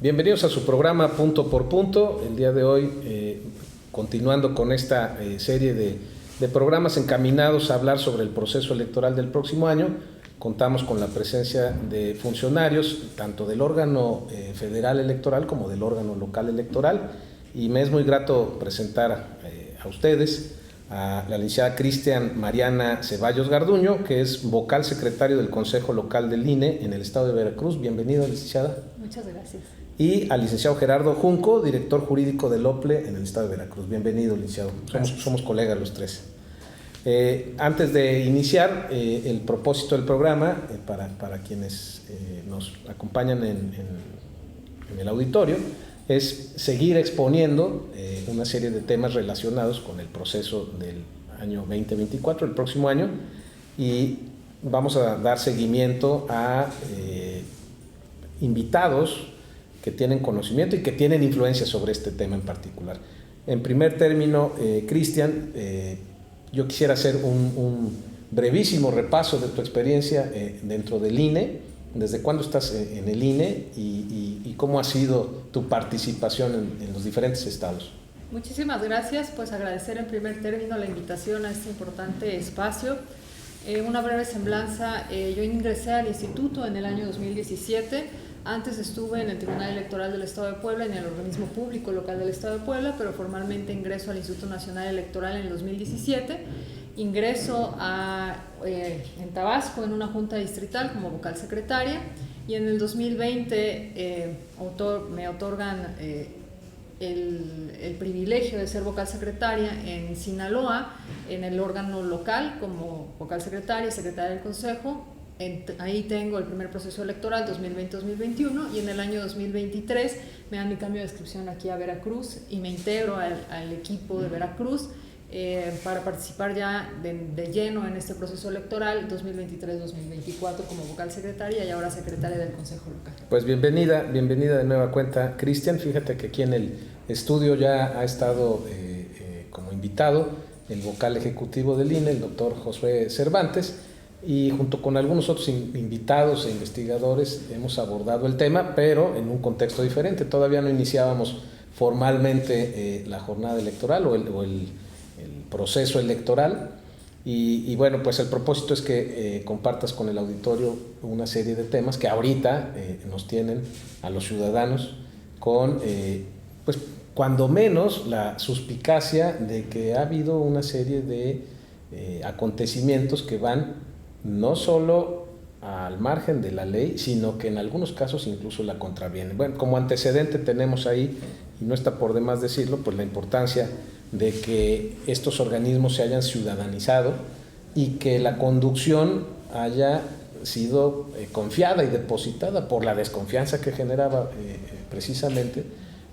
Bienvenidos a su programa Punto por Punto. El día de hoy, continuando con esta serie de programas encaminados a hablar sobre el proceso electoral del próximo año, contamos con la presencia de funcionarios, tanto del órgano federal electoral como del órgano local electoral, y me es muy grato presentar a ustedes a la licenciada Cristian Mariana Ceballos Garduño, que es vocal secretario del Consejo Local del INE en el estado de Veracruz. Bienvenida, licenciada. Muchas gracias. Y al licenciado Gerardo Junco, director jurídico del OPLE en el estado de Veracruz. Bienvenido, licenciado. Somos colegas los tres. Antes de iniciar el propósito del programa, para quienes nos acompañan en el auditorio, es seguir exponiendo una serie de temas relacionados con el proceso del año 2024, el próximo año, y vamos a dar seguimiento a invitados que tienen conocimiento y que tienen influencia sobre este tema en particular. En primer término, Cristian, yo quisiera hacer un brevísimo repaso de tu experiencia dentro del INE. ¿Desde cuándo estás en el INE y cómo ha sido tu participación en los diferentes estados? Muchísimas gracias, pues agradecer en primer término la invitación a este importante espacio. Una breve semblanza, yo ingresé al instituto en el año 2017. Antes estuve en el Tribunal Electoral del Estado de Puebla, en el organismo público local del Estado de Puebla, pero formalmente ingreso al Instituto Nacional Electoral en el 2017. Ingreso en Tabasco en una junta distrital como vocal secretaria, y en el 2020 me otorgan el privilegio de ser vocal secretaria en Sinaloa, en el órgano local como vocal secretaria, secretaria del Consejo. Ahí tengo el primer proceso electoral 2020-2021, y en el año 2023 me dan mi cambio de adscripción aquí a Veracruz y me integro al equipo de Veracruz para participar ya de lleno en este proceso electoral 2023-2024 como vocal secretaria y ahora secretaria del Consejo Local. Pues bienvenida de nueva cuenta, Cristian. Fíjate que aquí en el estudio ya ha estado como invitado el vocal ejecutivo del INE, el doctor Josué Cervantes, y junto con algunos otros invitados e investigadores hemos abordado el tema, pero en un contexto diferente. Todavía no iniciábamos formalmente la jornada electoral o el proceso electoral, y bueno, pues el propósito es que compartas con el auditorio una serie de temas que ahorita nos tienen a los ciudadanos con, pues cuando menos, la suspicacia de que ha habido una serie de acontecimientos que van no solo al margen de la ley, sino que en algunos casos incluso la contravienen. Bueno, como antecedente tenemos ahí, y no está por demás decirlo, pues la importancia de que estos organismos se hayan ciudadanizado y que la conducción haya sido confiada y depositada por la desconfianza que generaba precisamente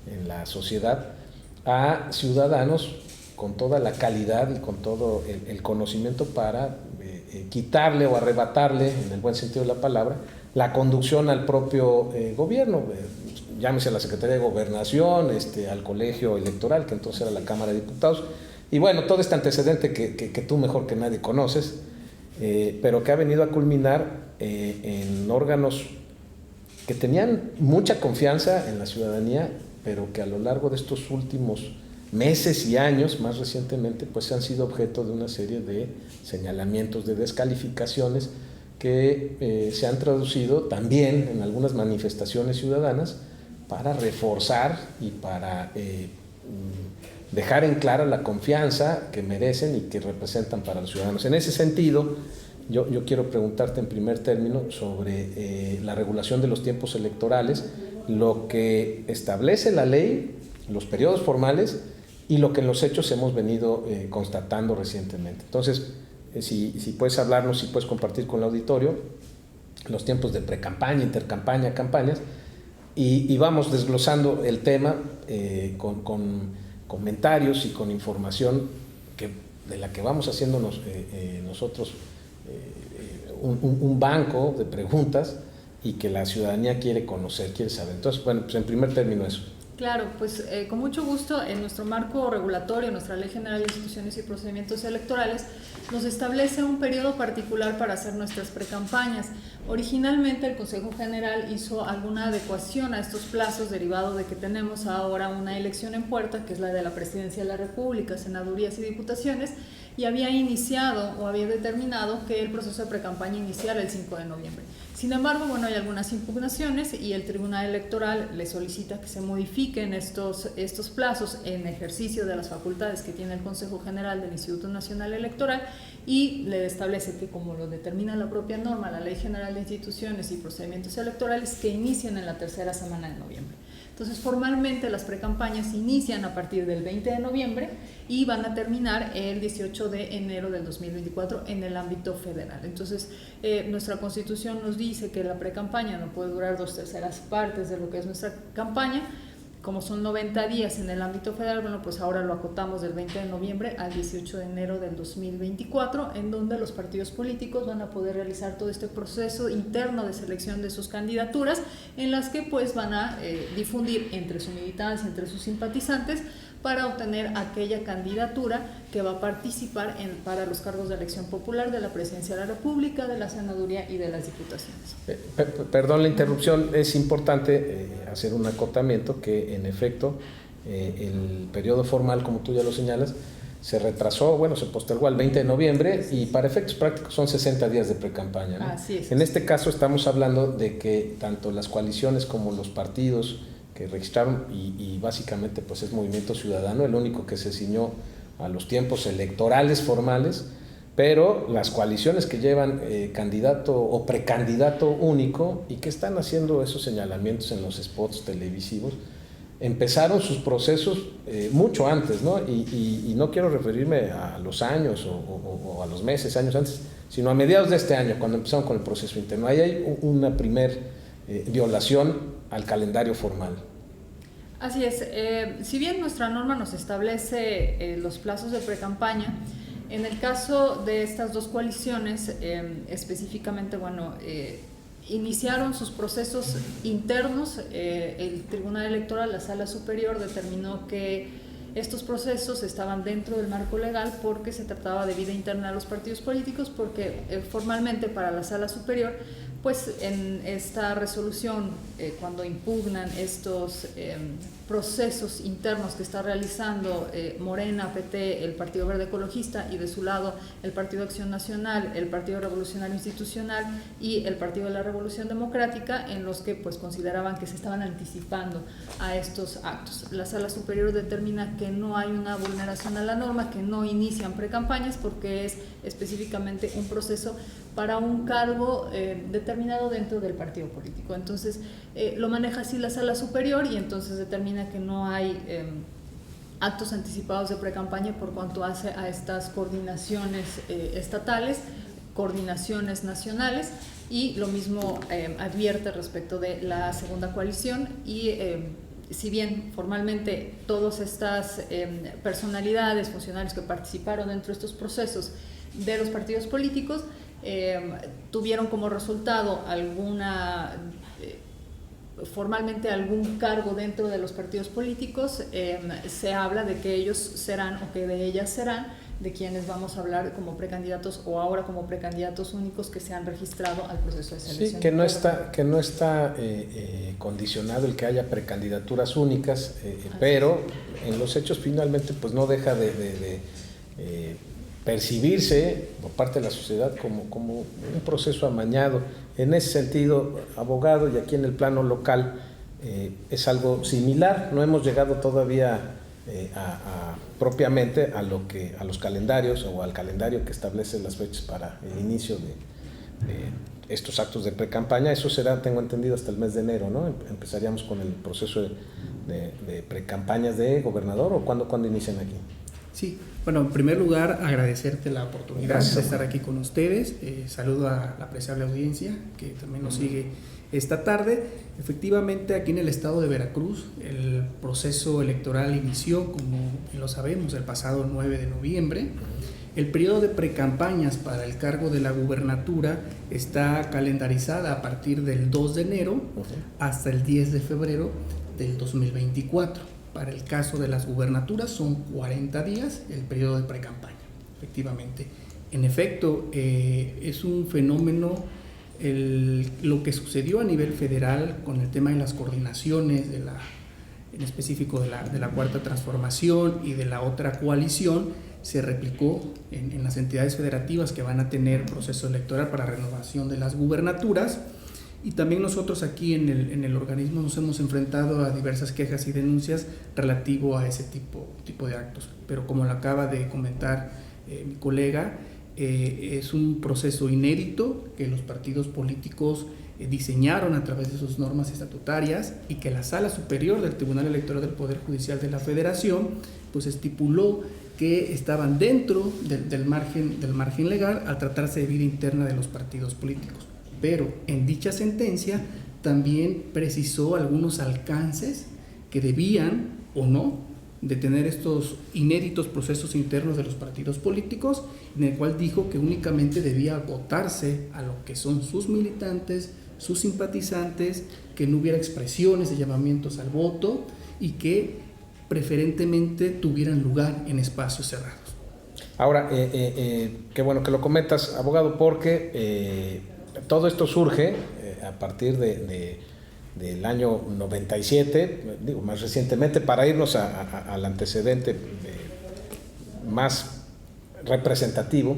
en la sociedad a ciudadanos con toda la calidad y con todo el conocimiento para quitarle o arrebatarle, en el buen sentido de la palabra, la conducción al propio gobierno, llámese a la Secretaría de Gobernación, al colegio electoral, que entonces era la Cámara de Diputados, y bueno, todo este antecedente que tú mejor que nadie conoces, pero que ha venido a culminar en órganos que tenían mucha confianza en la ciudadanía, pero que a lo largo de estos últimos meses y años, más recientemente, pues han sido objeto de una serie de señalamientos, de descalificaciones que se han traducido también en algunas manifestaciones ciudadanas para reforzar y para dejar en clara la confianza que merecen y que representan para los ciudadanos. En ese sentido, yo quiero preguntarte en primer término sobre la regulación de los tiempos electorales, lo que establece la ley, los periodos formales y lo que en los hechos hemos venido constatando recientemente. Entonces, si puedes hablarnos, si puedes compartir con el auditorio los tiempos de precampaña, intercampaña, campañas, y vamos desglosando el tema con comentarios y con información de la que vamos haciéndonos nosotros un banco de preguntas y que la ciudadanía quiere conocer, quiere saber. Entonces, bueno, pues en primer término eso. Claro, pues con mucho gusto, en nuestro marco regulatorio, nuestra Ley General de Instituciones y Procedimientos Electorales, nos establece un periodo particular para hacer nuestras precampañas. Originalmente el Consejo General hizo alguna adecuación a estos plazos derivado de que tenemos ahora una elección en puerta, que es la de la Presidencia de la República, senadurías y diputaciones, y había iniciado o había determinado que el proceso de precampaña iniciara el 5 de noviembre. Sin embargo, bueno, hay algunas impugnaciones y el Tribunal Electoral le solicita que se modifiquen estos plazos en ejercicio de las facultades que tiene el Consejo General del Instituto Nacional Electoral, y le establece que, como lo determina la propia norma, la Ley General de Instituciones y Procedimientos Electorales, que inician en la tercera semana de noviembre. Entonces, formalmente las precampañas inician a partir del 20 de noviembre y van a terminar el 18 de enero del 2024 en el ámbito federal. Entonces, nuestra Constitución nos dice que la precampaña no puede durar 2/3 partes de lo que es nuestra campaña. Como son 90 días en el ámbito federal, bueno, pues ahora lo acotamos del 20 de noviembre al 18 de enero del 2024, en donde los partidos políticos van a poder realizar todo este proceso interno de selección de sus candidaturas, en las que pues van a difundir entre su militancia, entre sus simpatizantes, para obtener aquella candidatura que va a participar para los cargos de elección popular de la Presidencia de la República, de la Senaduría y de las Diputaciones. Perdón la interrupción, es importante hacer un acotamiento que en efecto el periodo formal, como tú ya lo señalas, se retrasó, bueno, se postergó al 20 de noviembre y para efectos prácticos son 60 días de precampaña, ¿no? Así es. En este caso estamos hablando de que tanto las coaliciones como los partidos que registraron y básicamente pues es Movimiento Ciudadano el único que se ciñó a los tiempos electorales formales, pero las coaliciones que llevan candidato o precandidato único y que están haciendo esos señalamientos en los spots televisivos, empezaron sus procesos mucho antes, ¿no? Y no quiero referirme a los años o a los meses, años antes, sino a mediados de este año, cuando empezaron con el proceso interno. Ahí hay una primer violación al calendario formal. Así es. Si bien nuestra norma nos establece los plazos de precampaña, en el caso de estas dos coaliciones, específicamente, bueno, iniciaron sus procesos internos. El Tribunal Electoral, la Sala Superior, determinó que estos procesos estaban dentro del marco legal porque se trataba de vida interna de los partidos políticos, porque formalmente para la Sala Superior, pues en esta resolución, cuando impugnan estos procesos internos que está realizando Morena, PT, el Partido Verde Ecologista, y de su lado el Partido Acción Nacional, el Partido Revolucionario Institucional y el Partido de la Revolución Democrática, en los que pues consideraban que se estaban anticipando a estos actos. La Sala Superior determina que no hay una vulneración a la norma, que no inician precampañas porque es específicamente un proceso para un cargo determinado dentro del partido político. Entonces lo maneja así la Sala Superior y entonces determina que no hay actos anticipados de precampaña por cuanto hace a estas coordinaciones estatales, coordinaciones nacionales, y lo mismo advierte respecto de la segunda coalición. Y si bien formalmente todas estas personalidades, funcionarios que participaron dentro de estos procesos de los partidos políticos tuvieron como resultado formalmente algún cargo dentro de los partidos políticos, se habla de que ellos serán o que de ellas serán de quienes vamos a hablar como precandidatos o ahora como precandidatos únicos que se han registrado al proceso de selección. Sí, que no está condicionado el que haya precandidaturas únicas, pero en los hechos finalmente pues no deja de percibirse por parte de la sociedad como un proceso amañado. En ese sentido, abogado, y aquí en el plano local es algo similar. No hemos llegado todavía propiamente a los calendarios o al calendario que establece las fechas para el inicio de estos actos de precampaña. Eso será, tengo entendido, hasta el mes de enero, ¿no? Empezaríamos con el proceso de precampañas de gobernador, ¿o cuándo inician aquí? Sí, bueno, en primer lugar agradecerte la oportunidad de estar aquí con ustedes. Saludo a la apreciable audiencia que también nos sigue esta tarde. Efectivamente, aquí en el estado de Veracruz el proceso electoral inició, como lo sabemos, el pasado 9 de noviembre. El periodo de precampañas para el cargo de la gubernatura está calendarizada a partir del 2 de enero hasta el 10 de febrero del 2024. Para el caso de las gubernaturas son 40 días el periodo de precampaña, efectivamente. En efecto, es un fenómeno lo que sucedió a nivel federal con el tema de las coordinaciones, en específico de la Cuarta Transformación y de la otra coalición, se replicó en las entidades federativas que van a tener proceso electoral para renovación de las gubernaturas. Y también nosotros aquí en el organismo nos hemos enfrentado a diversas quejas y denuncias relativo a ese tipo de actos. Pero como lo acaba de comentar mi colega, es un proceso inédito que los partidos políticos diseñaron a través de sus normas estatutarias y que la Sala Superior del Tribunal Electoral del Poder Judicial de la Federación pues estipuló que estaban dentro del margen legal al tratarse de vida interna de los partidos políticos. Pero en dicha sentencia también precisó algunos alcances que debían o no de tener estos inéditos procesos internos de los partidos políticos, en el cual dijo que únicamente debía acotarse a lo que son sus militantes, sus simpatizantes, que no hubiera expresiones de llamamientos al voto y que preferentemente tuvieran lugar en espacios cerrados. Ahora, qué bueno que lo comentas, abogado, porque todo esto surge a partir del año 97, digo más recientemente, para irnos al antecedente más representativo,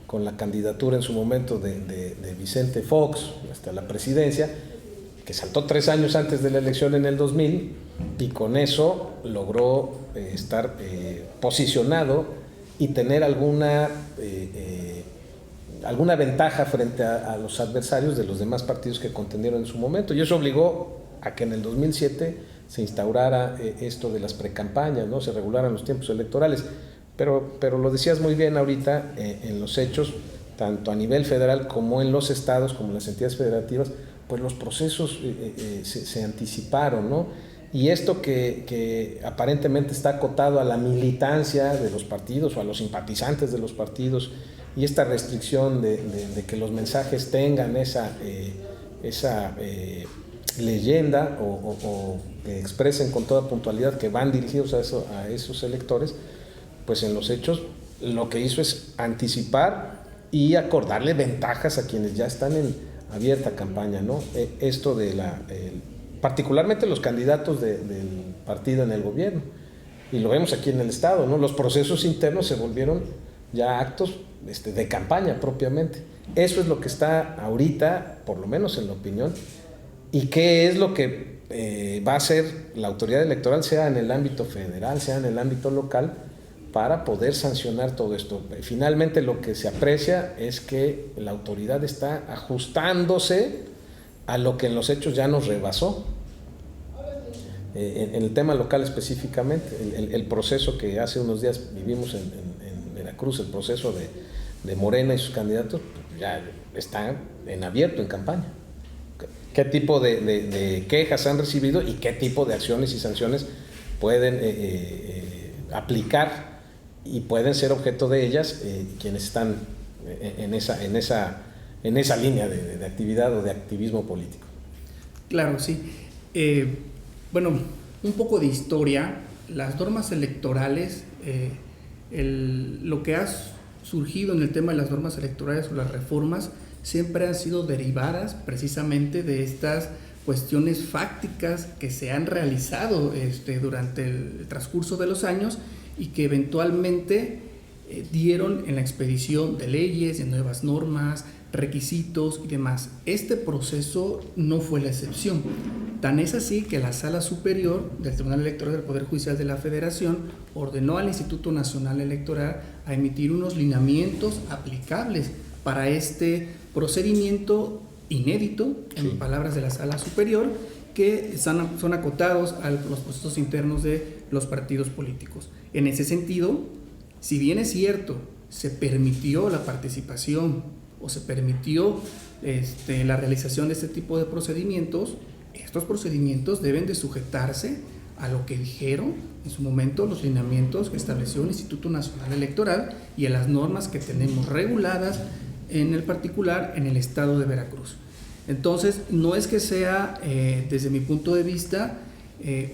con la candidatura en su momento de Vicente Fox hasta la presidencia, que saltó 3 años antes de la elección en el 2000, y con eso logró estar posicionado y tener alguna ventaja frente a los adversarios de los demás partidos que contendieron en su momento, y eso obligó a que en el 2007 se instaurara esto de las precampañas, ¿no? Se regularan los tiempos electorales, pero lo decías muy bien ahorita, en los hechos, tanto a nivel federal como en los estados, como en las entidades federativas, pues los procesos se anticiparon, ¿no? Y esto que aparentemente está acotado a la militancia de los partidos o a los simpatizantes de los partidos, y esta restricción de que los mensajes tengan esa leyenda o que expresen con toda puntualidad que van dirigidos a esos electores, pues en los hechos lo que hizo es anticipar y acordarle ventajas a quienes ya están en abierta campaña, ¿no? Esto de particularmente los candidatos del partido en el gobierno, y lo vemos aquí en el estado, ¿no? Los procesos internos se volvieron ya actos de campaña propiamente. Eso es lo que está ahorita, por lo menos en la opinión, y qué es lo que va a hacer la autoridad electoral, sea en el ámbito federal, sea en el ámbito local, para poder sancionar todo esto. Finalmente lo que se aprecia es que la autoridad está ajustándose a lo que en los hechos ya nos rebasó. En el tema local específicamente, el proceso que hace unos días vivimos en Veracruz, el proceso de Morena y sus candidatos, ya está en abierto, en campaña. ¿Qué tipo de quejas han recibido y qué tipo de acciones y sanciones pueden aplicar y pueden ser objeto de ellas quienes están en esa línea de actividad o de activismo político? Claro, sí. Bueno, un poco de historia. Las normas electorales, lo que ha surgido en el tema de las normas electorales o las reformas siempre han sido derivadas precisamente de estas cuestiones fácticas que se han realizado durante el transcurso de los años y que eventualmente dieron en la expedición de leyes, de nuevas normas, requisitos y demás. Este proceso no fue la excepción. Tan es así que la Sala Superior del Tribunal Electoral del Poder Judicial de la Federación ordenó al Instituto Nacional Electoral a emitir unos lineamientos aplicables para este procedimiento inédito, en palabras de la Sala Superior, que son acotados a los procesos internos de los partidos políticos. En ese sentido, si bien es cierto, se permitió la participación o se permitió la realización de este tipo de procedimientos, estos procedimientos deben de sujetarse a lo que dijeron en su momento los lineamientos que estableció el Instituto Nacional Electoral y a las normas que tenemos reguladas en el particular en el estado de Veracruz. Entonces, no es que sea, desde mi punto de vista,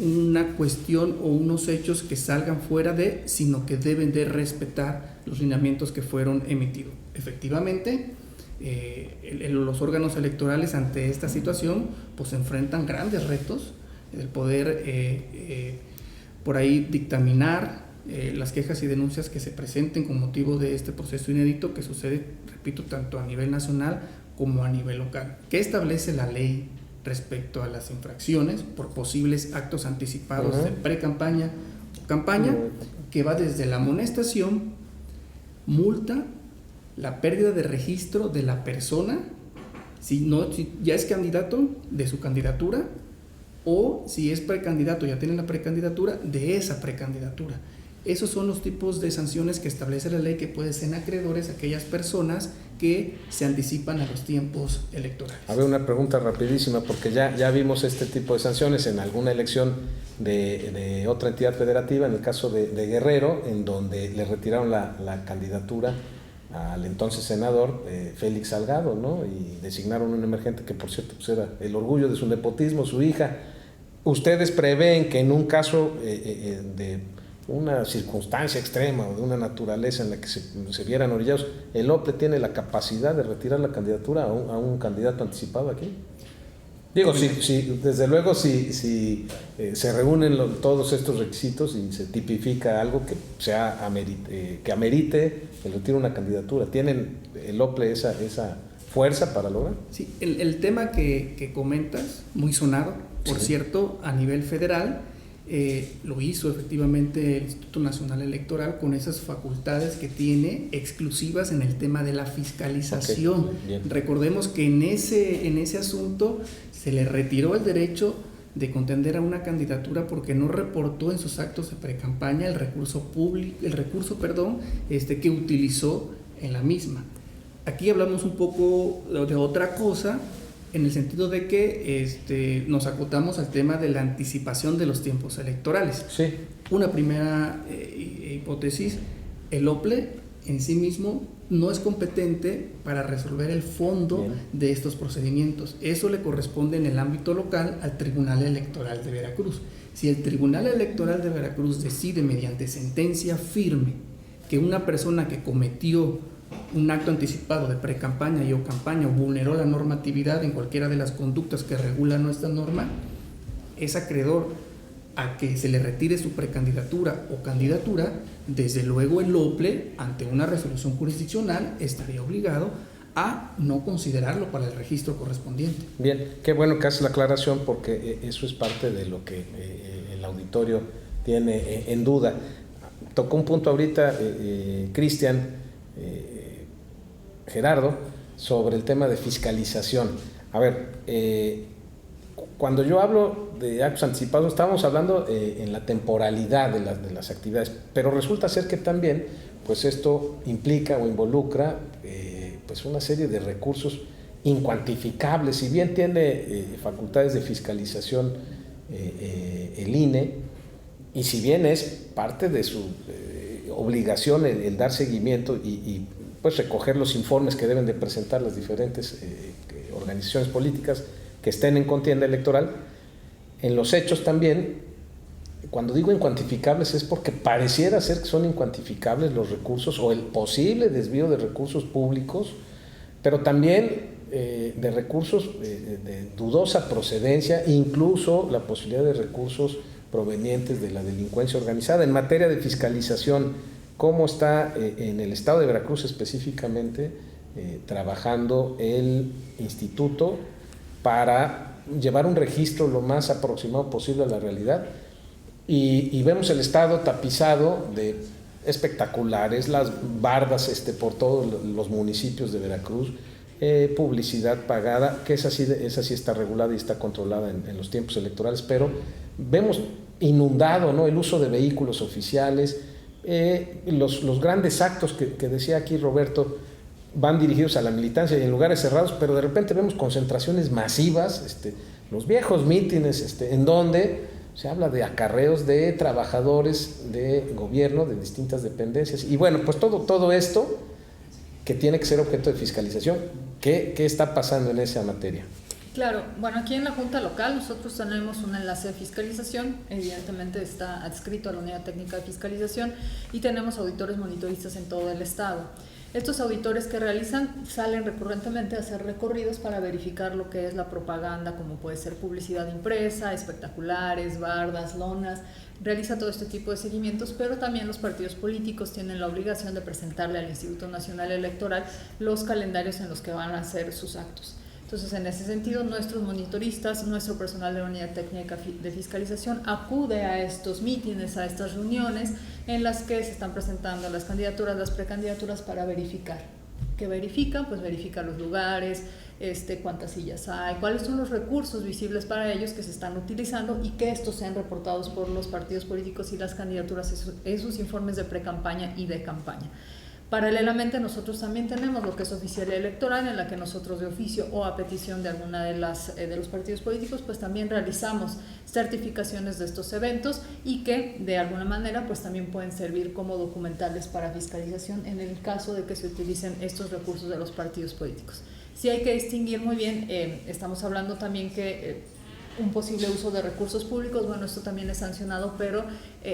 una cuestión o unos hechos que salgan fuera sino que deben de respetar los lineamientos que fueron emitidos. Efectivamente, los órganos electorales ante esta situación pues enfrentan grandes retos, el poder por ahí dictaminar las quejas y denuncias que se presenten con motivo de este proceso inédito que sucede, repito, tanto a nivel nacional como a nivel local. ¿Qué establece la ley respecto a las infracciones por posibles actos anticipados de pre-campaña o campaña? Que va desde la amonestación, multa, la pérdida de registro de la persona, si ya es candidato, de su candidatura, o si es precandidato, ya tiene la precandidatura, de esa precandidatura. Esos son los tipos de sanciones que establece la ley que pueden ser acreedores a aquellas personas que se anticipan a los tiempos electorales. A ver, una pregunta rapidísima, porque ya vimos este tipo de sanciones en alguna elección de otra entidad federativa, en el caso de Guerrero, en donde le retiraron la candidatura al entonces senador Félix Salgado, ¿no? Y designaron un emergente que, por cierto, pues era el orgullo de su nepotismo, su hija. ¿Ustedes prevén que en un caso de una circunstancia extrema o de una naturaleza en la que se vieran orillados, el OPLE tiene la capacidad de retirar la candidatura a un candidato anticipado aquí? Digo, desde luego, si se reúnen todos estos requisitos y se tipifica algo que amerite el retiro de una candidatura, ¿tienen el OPLE esa fuerza para lograr? Sí, el tema que comentas, muy sonado, por cierto, a nivel federal, lo hizo efectivamente el Instituto Nacional Electoral con esas facultades que tiene exclusivas en el tema de la fiscalización. Recordemos que en ese asunto se le retiró el derecho de contender a una candidatura porque no reportó en sus actos de precampaña el recurso que utilizó en la misma. Aquí hablamos un poco de otra cosa, en el sentido de que nos acotamos al tema de la anticipación de los tiempos electorales. Sí. Una primera hipótesis, el OPLE en sí mismo no es competente para resolver el fondo de estos procedimientos. Eso le corresponde en el ámbito local al Tribunal Electoral de Veracruz. Si el Tribunal Electoral de Veracruz decide mediante sentencia firme que una persona que cometió un acto anticipado de precampaña y o campaña o vulneró la normatividad en cualquiera de las conductas que regula nuestra norma, es acreedor a que se le retire su precandidatura o candidatura, desde luego el OPLE, ante una resolución jurisdiccional, estaría obligado a no considerarlo para el registro correspondiente. Bien, qué bueno que haces la aclaración, porque eso es parte de lo que el auditorio tiene en duda. Tocó un punto ahorita, Cristian, Gerardo, sobre el tema de fiscalización. A ver, cuando yo hablo de actos anticipados, estamos hablando en la temporalidad de las actividades, pero resulta ser que también pues esto implica o involucra pues una serie de recursos incuantificables. Si bien tiene facultades de fiscalización el INE, y si bien es parte de su obligación el dar seguimiento y pues recoger los informes que deben de presentar las diferentes organizaciones políticas que estén en contienda electoral, en los hechos también, cuando digo incuantificables es porque pareciera ser que son incuantificables los recursos o el posible desvío de recursos públicos, pero también de recursos de dudosa procedencia, incluso la posibilidad de recursos provenientes de la delincuencia organizada. En materia de fiscalización, ¿cómo está en el estado de Veracruz específicamente trabajando el instituto para llevar un registro lo más aproximado posible a la realidad? Y vemos el estado tapizado de espectaculares, las bardas por todos los municipios de Veracruz, publicidad pagada, que esa sí está regulada y está controlada en los tiempos electorales, pero vemos inundado, ¿no?, el uso de vehículos oficiales. Los grandes actos que decía aquí Roberto van dirigidos a la militancia y en lugares cerrados, pero de repente vemos concentraciones masivas, los viejos mítines, en donde se habla de acarreos de trabajadores de gobierno de distintas dependencias. Y bueno, pues todo esto que tiene que ser objeto de fiscalización. ¿Qué está pasando en esa materia? Claro, bueno, aquí en la Junta Local nosotros tenemos un enlace de fiscalización, evidentemente está adscrito a la Unidad Técnica de Fiscalización, y tenemos auditores monitoristas en todo el estado. Estos auditores que realizan salen recurrentemente a hacer recorridos para verificar lo que es la propaganda, como puede ser publicidad impresa, espectaculares, bardas, lonas. Realiza todo este tipo de seguimientos, pero también los partidos políticos tienen la obligación de presentarle al Instituto Nacional Electoral los calendarios en los que van a hacer sus actos. Entonces, en ese sentido, nuestros monitoristas, nuestro personal de la Unidad Técnica de Fiscalización acude a estos mítines, a estas reuniones en las que se están presentando las candidaturas, las precandidaturas para verificar. ¿Qué verifican? Pues verifican los lugares, cuántas sillas hay, cuáles son los recursos visibles para ellos que se están utilizando y que estos sean reportados por los partidos políticos y las candidaturas en sus informes de pre-campaña y de campaña. Paralelamente, nosotros también tenemos lo que es oficialía electoral, en la que nosotros de oficio o a petición de alguna de los partidos políticos, pues también realizamos certificaciones de estos eventos y que de alguna manera pues también pueden servir como documentales para fiscalización en el caso de que se utilicen estos recursos de los partidos políticos. Sí hay que distinguir muy bien, estamos hablando también que un posible uso de recursos públicos, bueno, esto también es sancionado, pero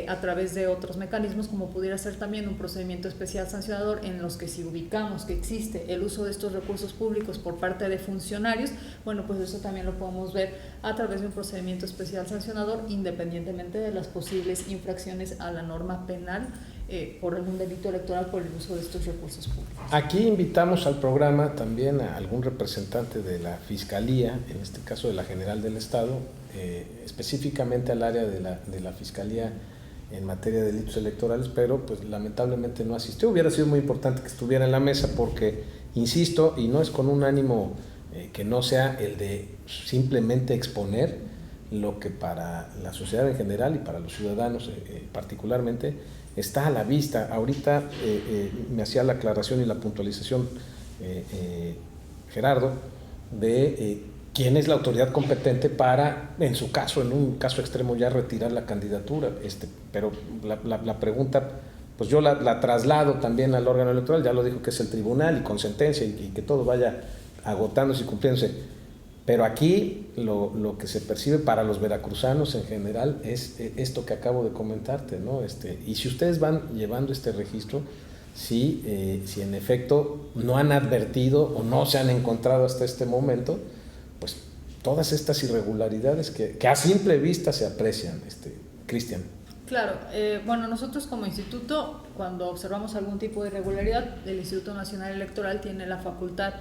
a través de otros mecanismos, como pudiera ser también un procedimiento especial sancionador, en los que si ubicamos que existe el uso de estos recursos públicos por parte de funcionarios, bueno, pues eso también lo podemos ver a través de un procedimiento especial sancionador, independientemente de las posibles infracciones a la norma penal por algún delito electoral por el uso de estos recursos públicos. Aquí invitamos al programa también a algún representante de la Fiscalía, en este caso de la General del Estado, específicamente al área de la Fiscalía en materia de delitos electorales, pero pues lamentablemente no asistió. Hubiera sido muy importante que estuviera en la mesa porque, insisto, y no es con un ánimo que no sea el de simplemente exponer lo que para la sociedad en general y para los ciudadanos particularmente está a la vista. Ahorita me hacía la aclaración y la puntualización Gerardo de quién es la autoridad competente para, en su caso, en un caso extremo ya retirar la candidatura, pero la pregunta pues yo la traslado también al órgano electoral, ya lo dijo que es el tribunal y con sentencia y que todo vaya agotándose y cumpliéndose. Pero aquí lo que se percibe para los veracruzanos en general es esto que acabo de comentarte, ¿no? Y si ustedes van llevando este registro, si en efecto no han advertido o no se han encontrado hasta este momento, pues todas estas irregularidades que a simple vista se aprecian, Cristian. Claro, bueno, nosotros como instituto, cuando observamos algún tipo de irregularidad, el Instituto Nacional Electoral tiene la facultad,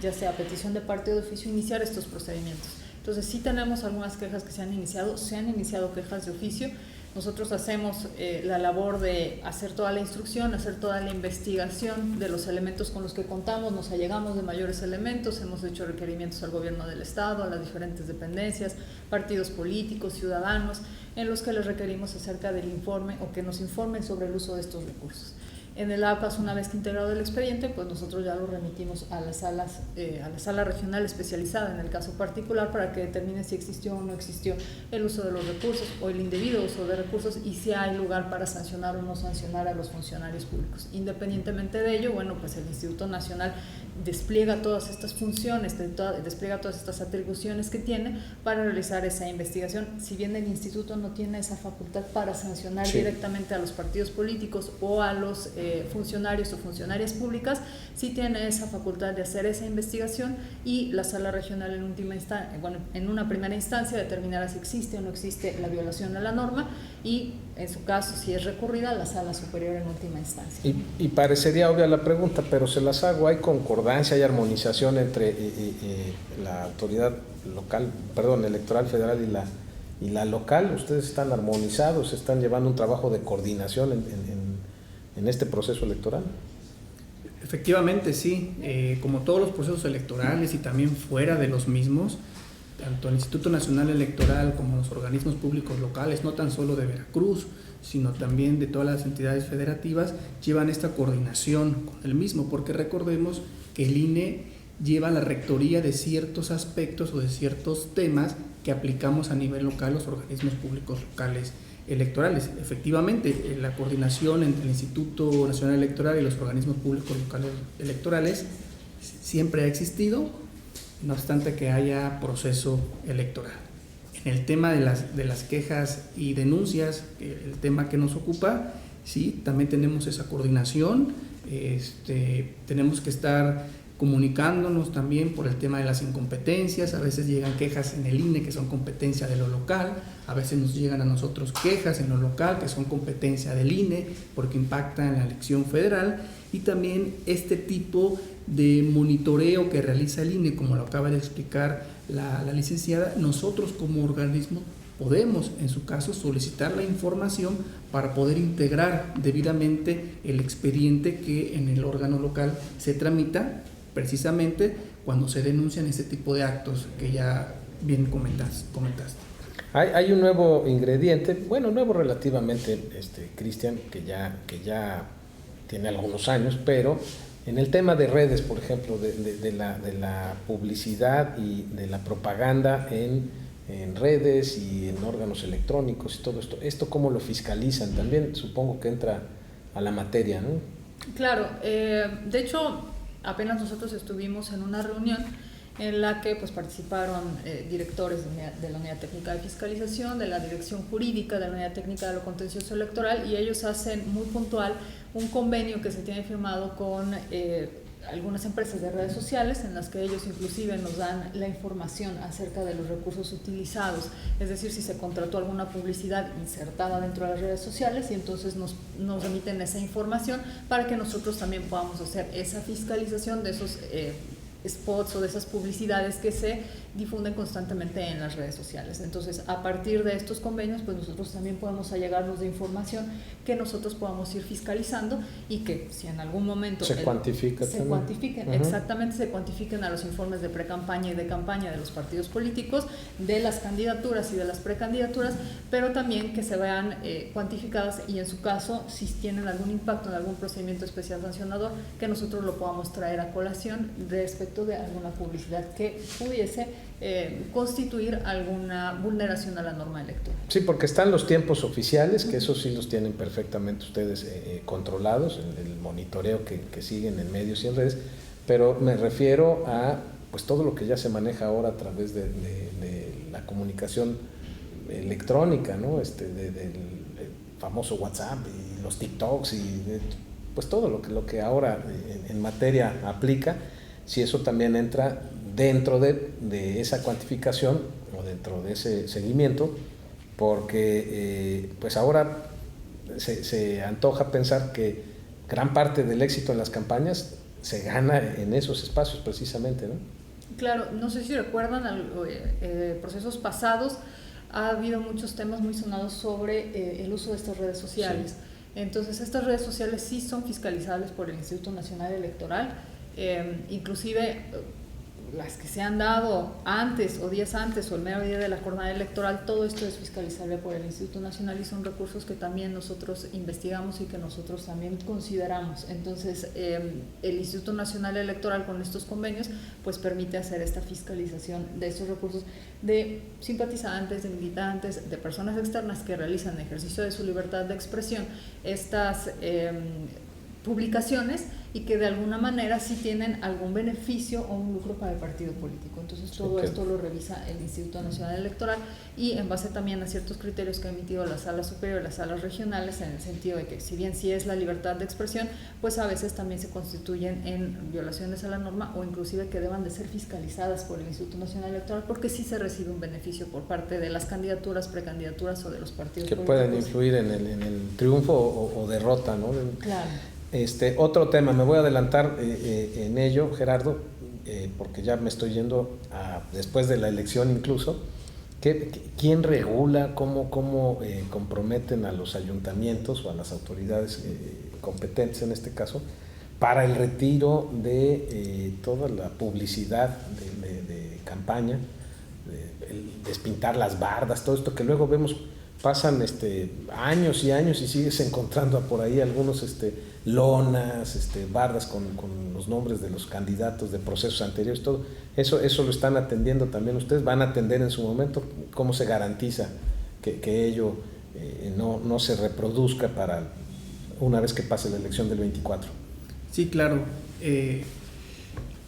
ya sea a petición de parte o de oficio, iniciar estos procedimientos. Entonces sí tenemos algunas quejas que se han iniciado quejas de oficio. Nosotros hacemos la labor de hacer toda la instrucción, hacer toda la investigación de los elementos con los que contamos, nos allegamos de mayores elementos, hemos hecho requerimientos al gobierno del estado, a las diferentes dependencias, partidos políticos, ciudadanos, en los que les requerimos acerca del informe o que nos informen sobre el uso de estos recursos. En el APAS, una vez que integrado el expediente, pues nosotros ya lo remitimos a la sala regional especializada en el caso particular para que determine si existió o no existió el uso de los recursos o el indebido uso de recursos y si hay lugar para sancionar o no sancionar a los funcionarios públicos. Independientemente de ello, bueno, pues el Instituto Nacional despliega todas estas funciones, despliega todas estas atribuciones que tiene para realizar esa investigación. Si bien el instituto no tiene esa facultad para sancionar directamente a los partidos políticos o a los funcionarios o funcionarias públicas, sí tiene esa facultad de hacer esa investigación y la sala regional en una primera instancia determinará si existe o no existe la violación a la norma y en su caso, si es recurrida, la sala superior en última instancia. Y parecería obvia la pregunta, pero se las hago, ¿hay concordancia, hay armonización entre la autoridad electoral federal y la local? ¿Ustedes están armonizados, están llevando un trabajo de coordinación en este proceso electoral? Efectivamente, sí. Como todos los procesos electorales y también fuera de los mismos, tanto el Instituto Nacional Electoral como los organismos públicos locales, no tan solo de Veracruz, sino también de todas las entidades federativas, llevan esta coordinación con el mismo, porque recordemos que el INE lleva la rectoría de ciertos aspectos o de ciertos temas que aplicamos a nivel local los organismos públicos locales electorales. Efectivamente, la coordinación entre el Instituto Nacional Electoral y los organismos públicos locales electorales siempre ha existido. no obstante que haya proceso electoral. En el tema de las quejas y denuncias, el tema que nos ocupa, sí, también tenemos esa coordinación, tenemos que estar comunicándonos también por el tema de las incompetencias. A veces llegan quejas en el INE que son competencia de lo local, a veces nos llegan a nosotros quejas en lo local que son competencia del INE porque impactan en la elección federal, y también este tipo de monitoreo que realiza el INE, como lo acaba de explicar la licenciada. Nosotros como organismo podemos, en su caso, solicitar la información para poder integrar debidamente el expediente que en el órgano local se tramita, precisamente cuando se denuncian este tipo de actos que ya bien comentaste. Hay un nuevo ingrediente, bueno, nuevo relativamente, Cristian, que ya tiene algunos años, pero en el tema de redes, por ejemplo, de la publicidad y de la propaganda en redes y en órganos electrónicos y todo esto ¿cómo lo fiscalizan? También supongo que entra a la materia, ¿no? Claro, de hecho, apenas nosotros estuvimos en una reunión en la que pues participaron directores de la Unidad Técnica de Fiscalización, de la Dirección Jurídica, de la Unidad Técnica de lo Contencioso Electoral, y ellos hacen muy puntual un convenio que se tiene firmado con algunas empresas de redes sociales, en las que ellos inclusive nos dan la información acerca de los recursos utilizados, es decir, si se contrató alguna publicidad insertada dentro de las redes sociales, y entonces nos remiten esa información para que nosotros también podamos hacer esa fiscalización de esos spots o de esas publicidades que se difunden constantemente en las redes sociales. Entonces, a partir de estos convenios, pues nosotros también podemos allegarnos de información que nosotros podamos ir fiscalizando, y que si en algún momento se cuantifiquen, exactamente, se cuantifiquen a los informes de pre-campaña y de campaña de los partidos políticos, de las candidaturas y de las precandidaturas, pero también que se vean cuantificadas, y en su caso, si tienen algún impacto en algún procedimiento especial sancionador, que nosotros lo podamos traer a colación respecto de alguna publicidad que pudiese constituir alguna vulneración a la norma electoral. Sí, porque están los tiempos oficiales, que esos sí los tienen perfectamente ustedes controlados, el monitoreo que siguen en medios y en redes, pero me refiero a pues todo lo que ya se maneja ahora a través de la comunicación electrónica, ¿no? Del famoso WhatsApp y los TikToks y pues todo lo que ahora en materia aplica. Si eso también entra dentro de esa cuantificación o dentro de ese seguimiento, porque pues ahora se antoja pensar que gran parte del éxito en las campañas se gana en esos espacios precisamente, ¿no? Claro, no sé si recuerdan procesos pasados, ha habido muchos temas muy sonados sobre el uso de estas redes sociales. Sí. Entonces, estas redes sociales sí son fiscalizables por el Instituto Nacional Electoral. Inclusive las que se han dado antes o días antes o el mero día de la jornada electoral, todo esto es fiscalizable por el Instituto Nacional, y son recursos que también nosotros investigamos y que nosotros también consideramos. Entonces, el Instituto Nacional Electoral, con estos convenios, pues permite hacer esta fiscalización de estos recursos de simpatizantes, de militantes, de personas externas que realizan ejercicio de su libertad de expresión, estas publicaciones, y que de alguna manera sí tienen algún beneficio o un lucro para el partido político. Entonces, todo esto lo revisa el Instituto Nacional Electoral, y en base también a ciertos criterios que ha emitido la Sala Superior y las salas regionales, en el sentido de que si bien sí es la libertad de expresión, pues a veces también se constituyen en violaciones a la norma, o inclusive que deban de ser fiscalizadas por el Instituto Nacional Electoral, porque sí se recibe un beneficio por parte de las candidaturas, precandidaturas o de los partidos políticos. Que pueden influir en el triunfo o derrota, ¿no? Claro. Otro tema, me voy a adelantar en ello, Gerardo, porque ya me estoy yendo después de la elección incluso. ¿Quién regula, cómo comprometen a los ayuntamientos o a las autoridades competentes en este caso para el retiro de toda la publicidad de campaña, el despintar las bardas, todo esto que luego vemos? Pasan años y años y sigues encontrando por ahí algunos lonas, bardas con los nombres de los candidatos de procesos anteriores, todo eso lo están atendiendo también ustedes. ¿Van a atender en su momento? ¿Cómo se garantiza que ello no se reproduzca para una vez que pase la elección del 24? Sí, claro.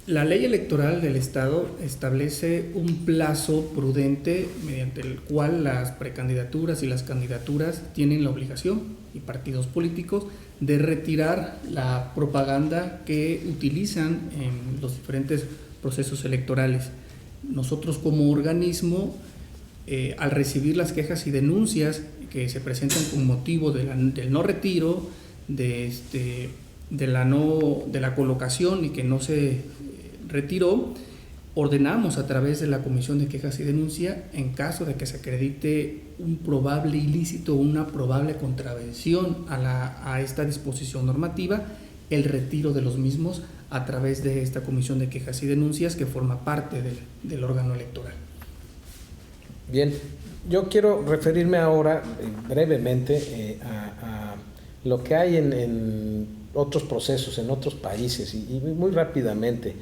La ley electoral del Estado establece un plazo prudente mediante el cual las precandidaturas y las candidaturas tienen la obligación, y partidos políticos, de retirar la propaganda que utilizan en los diferentes procesos electorales. Nosotros como organismo, al recibir las quejas y denuncias que se presentan con motivo del no retiro, de la colocación y que no se retiró, ordenamos a través de la Comisión de Quejas y Denuncia, en caso de que se acredite un probable ilícito o una probable contravención a esta disposición normativa, el retiro de los mismos a través de esta Comisión de Quejas y Denuncias que forma parte del órgano electoral. Bien, yo quiero referirme ahora brevemente a lo que hay en otros procesos, en otros países, y muy rápidamente,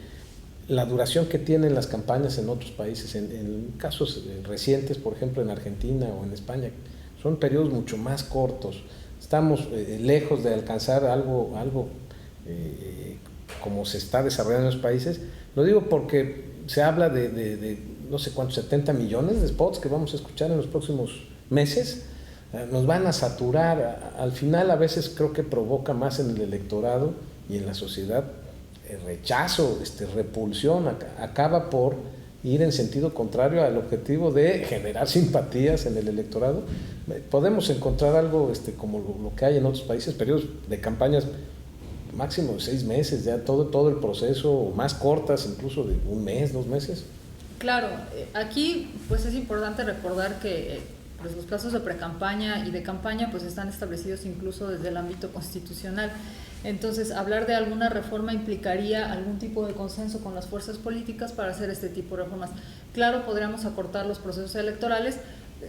la duración que tienen las campañas en otros países, en casos recientes, por ejemplo en Argentina o en España, son periodos mucho más cortos. Estamos lejos de alcanzar algo como se está desarrollando en los países. Lo digo porque se habla de no sé cuántos, 70 millones de spots que vamos a escuchar en los próximos meses. Nos van a saturar. Al final a veces creo que provoca más en el electorado y en la sociedad rechazo, repulsión, acaba por ir en sentido contrario al objetivo de generar simpatías en el electorado. Podemos encontrar algo como lo que hay en otros países, periodos de campañas máximo de 6 meses, ya todo el proceso, o más cortas, incluso de 1 mes, 2 meses. Claro, aquí pues es importante recordar que pues los plazos de precampaña y de campaña pues están establecidos incluso desde el ámbito constitucional. Entonces, hablar de alguna reforma implicaría algún tipo de consenso con las fuerzas políticas para hacer este tipo de reformas. Claro, podríamos acortar los procesos electorales,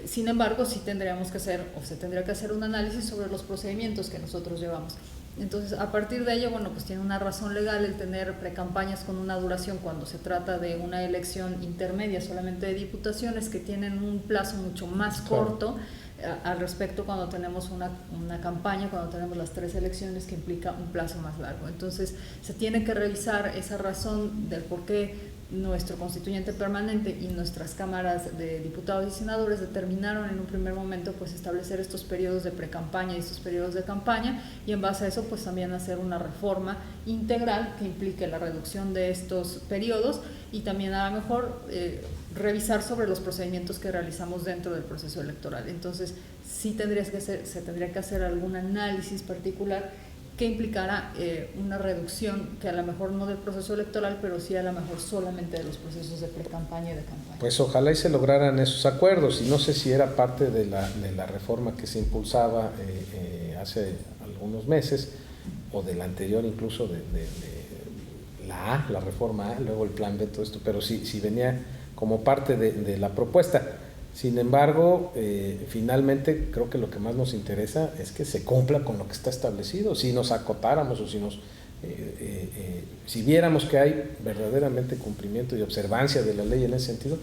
sin embargo, sí tendríamos que hacer, o se tendría que hacer un análisis sobre los procedimientos que nosotros llevamos. Entonces, a partir de ello, bueno, pues tiene una razón legal el tener precampañas con una duración cuando se trata de una elección intermedia solamente de diputaciones que tienen un plazo mucho más corto al respecto cuando tenemos una campaña, cuando tenemos las 3 elecciones que implica un plazo más largo. Entonces, se tiene que revisar esa razón del por qué nuestro constituyente permanente y nuestras cámaras de diputados y senadores determinaron en un primer momento pues establecer estos periodos de precampaña y estos periodos de campaña, y en base a eso pues también hacer una reforma integral que implique la reducción de estos periodos y también a lo mejor revisar sobre los procedimientos que realizamos dentro del proceso electoral. Entonces sí se tendría que hacer algún análisis particular que implicara una reducción, que a lo mejor no del proceso electoral, pero sí a lo mejor solamente de los procesos de pre-campaña y de campaña. Pues ojalá y se lograran esos acuerdos, y no sé si era parte de la reforma que se impulsaba hace algunos meses, o de la anterior incluso, de la reforma A, luego el plan B, todo esto, pero sí venía como parte de la propuesta. Sin embargo, finalmente creo que lo que más nos interesa es que se cumpla con lo que está establecido. Si nos acotáramos o si viéramos que hay verdaderamente cumplimiento y observancia de la ley en ese sentido,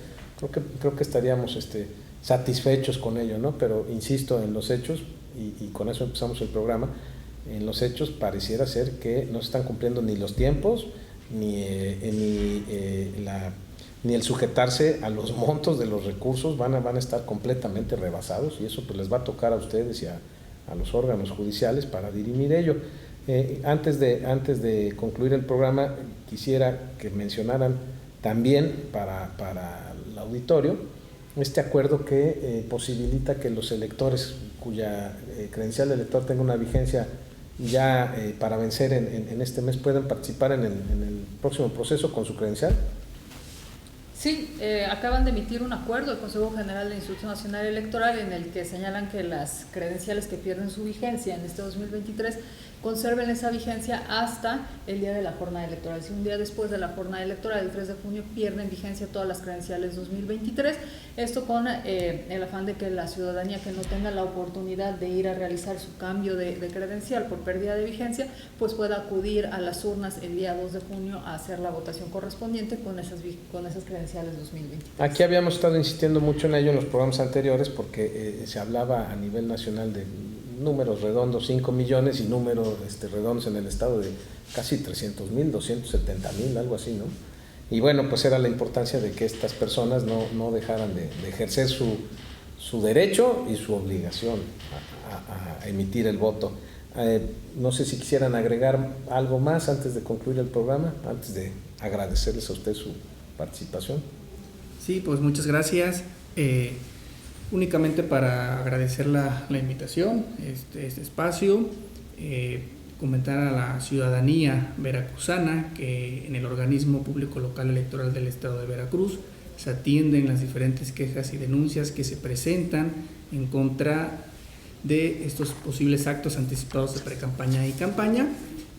creo que estaríamos satisfechos con ello, ¿no? Pero insisto, en los hechos, y con eso empezamos el programa, en los hechos pareciera ser que no se están cumpliendo ni los tiempos, ni el sujetarse a los montos de los recursos. Van a estar completamente rebasados, y eso pues les va a tocar a ustedes y a los órganos judiciales para dirimir ello. Antes de concluir el programa, quisiera que mencionaran también para el auditorio este acuerdo que posibilita que los electores cuya credencial de elector tenga una vigencia ya para vencer en este mes puedan participar en el próximo proceso con su credencial. Sí, acaban de emitir un acuerdo el Consejo General del Instituto Nacional Electoral en el que señalan que las credenciales que pierden su vigencia en este 2023 conserven esa vigencia hasta el día de la jornada electoral. Si un día después de la jornada electoral, el 3 de junio, pierden vigencia todas las credenciales 2023, esto con el afán de que la ciudadanía que no tenga la oportunidad de ir a realizar su cambio de credencial por pérdida de vigencia, pues pueda acudir a las urnas el día 2 de junio a hacer la votación correspondiente con esas credenciales 2023. Aquí habíamos estado insistiendo mucho en ello en los programas anteriores porque se hablaba a nivel nacional de números redondos 5 millones y números redondos en el estado de casi 300,000, 270,000, algo así, ¿no? Y bueno, pues era la importancia de que estas personas no dejaran de ejercer su derecho y su obligación a emitir el voto. No sé si quisieran agregar algo más antes de concluir el programa, antes de agradecerles a usted su participación. Sí, pues muchas gracias. Únicamente para agradecer la invitación, este espacio, comentar a la ciudadanía veracruzana que en el organismo público local electoral del estado de Veracruz se atienden las diferentes quejas y denuncias que se presentan en contra de estos posibles actos anticipados de precampaña y campaña,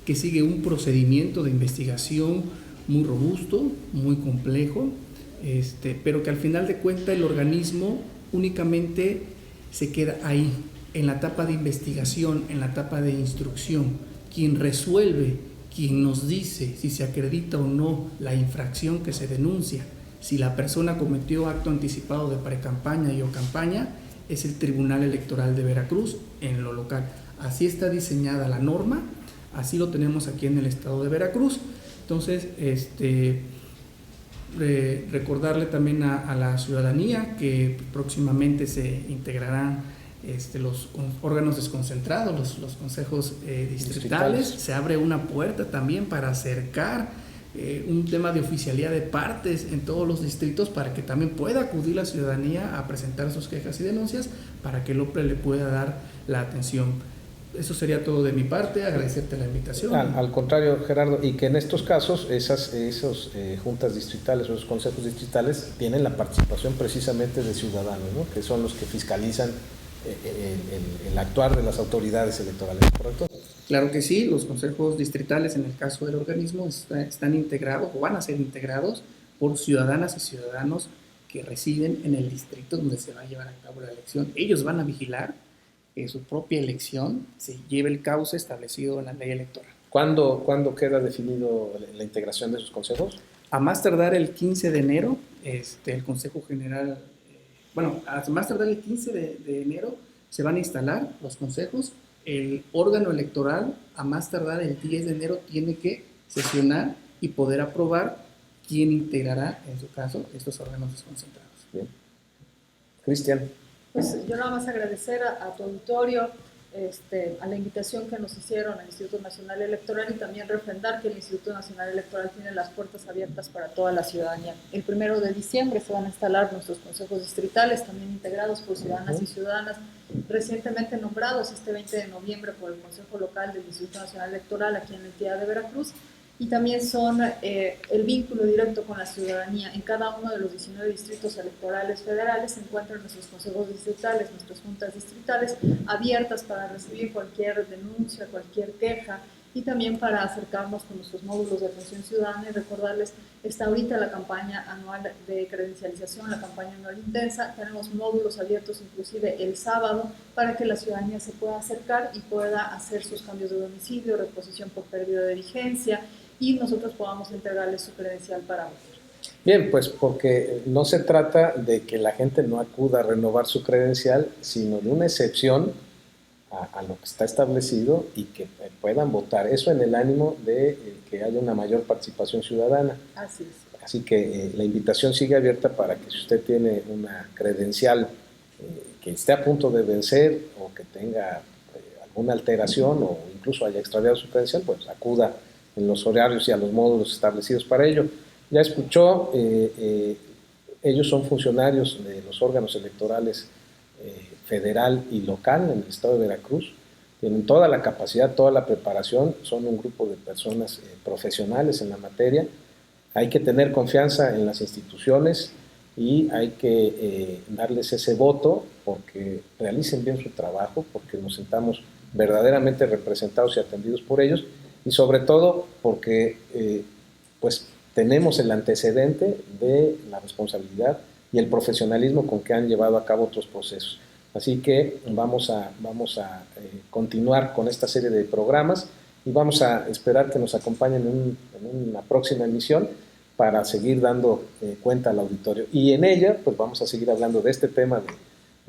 que sigue un procedimiento de investigación muy robusto, muy complejo, pero que al final de cuentas el organismo únicamente se queda ahí, en la etapa de investigación, en la etapa de instrucción. Quien resuelve, quien nos dice si se acredita o no la infracción que se denuncia, si la persona cometió acto anticipado de precampaña y o campaña, es el Tribunal Electoral de Veracruz en lo local. Así está diseñada la norma, así lo tenemos aquí en el estado de Veracruz. Entonces, recordarle también a la ciudadanía que próximamente se integrarán los órganos desconcentrados, los consejos distritales. Se abre una puerta también para acercar un tema de oficialía de partes en todos los distritos, para que también pueda acudir la ciudadanía a presentar sus quejas y denuncias, para que el OPLE le pueda dar la atención. Eso sería todo de mi parte, agradecerte la invitación. Al contrario, Gerardo, y que en estos casos esas juntas distritales o esos consejos distritales tienen la participación precisamente de ciudadanos, ¿no? Que son los que fiscalizan el actuar de las autoridades electorales, ¿correcto? Claro que sí, los consejos distritales en el caso del organismo están integrados o van a ser integrados por ciudadanas y ciudadanos que residen en el distrito donde se va a llevar a cabo la elección. Ellos van a vigilar que su propia elección se lleve el cauce establecido en la ley electoral. ¿Cuándo queda definido la integración de esos consejos? A más tardar el 15 de enero, el Consejo General, a más tardar el 15 de enero se van a instalar los consejos. El órgano electoral, a más tardar el 10 de enero, tiene que sesionar y poder aprobar quién integrará, en su caso, estos órganos desconcentrados. Bien. Cristian. Pues yo nada más agradecer a tu auditorio, a la invitación que nos hicieron al Instituto Nacional Electoral, y también refrendar que el Instituto Nacional Electoral tiene las puertas abiertas para toda la ciudadanía. El 1 de diciembre se van a instalar nuestros consejos distritales, también integrados por ciudadanas y ciudadanas recientemente nombrados este 20 de noviembre por el Consejo Local del Instituto Nacional Electoral aquí en la entidad de Veracruz, y también son el vínculo directo con la ciudadanía. En cada uno de los 19 distritos electorales federales se encuentran nuestros consejos distritales, nuestras juntas distritales abiertas para recibir cualquier denuncia, cualquier queja, y también para acercarnos con nuestros módulos de atención ciudadana y recordarles, está ahorita la campaña anual de credencialización, la campaña anual intensa. Tenemos módulos abiertos inclusive el sábado para que la ciudadanía se pueda acercar y pueda hacer sus cambios de domicilio, reposición por pérdida de vigencia, y nosotros podamos entregarles su credencial para votar. Bien, pues porque no se trata de que la gente no acuda a renovar su credencial, sino de una excepción a lo que está establecido y que puedan votar. Eso en el ánimo de que haya una mayor participación ciudadana. Así es. Así que la invitación sigue abierta para que si usted tiene una credencial que esté a punto de vencer o que tenga alguna alteración o incluso haya extraviado su credencial, pues acuda en los horarios y a los módulos establecidos para ello. Ya escuchó, ellos son funcionarios de los órganos electorales federal y local en el estado de Veracruz, tienen toda la capacidad, toda la preparación, son un grupo de personas profesionales en la materia. Hay que tener confianza en las instituciones y hay que darles ese voto porque realicen bien su trabajo, porque nos sentamos verdaderamente representados y atendidos por ellos, y sobre todo porque pues tenemos el antecedente de la responsabilidad y el profesionalismo con que han llevado a cabo otros procesos. Así que vamos a continuar con esta serie de programas y vamos a esperar que nos acompañen en una próxima emisión para seguir dando cuenta al auditorio. Y en ella pues vamos a seguir hablando de este tema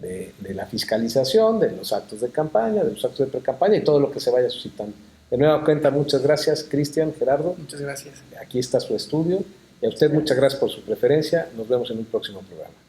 de la fiscalización, de los actos de campaña, de los actos de pre-campaña y todo lo que se vaya suscitando. De nueva cuenta, muchas gracias, Cristian, Gerardo. Muchas gracias. Aquí está su estudio. Y a usted muchas gracias por su preferencia. Nos vemos en un próximo programa.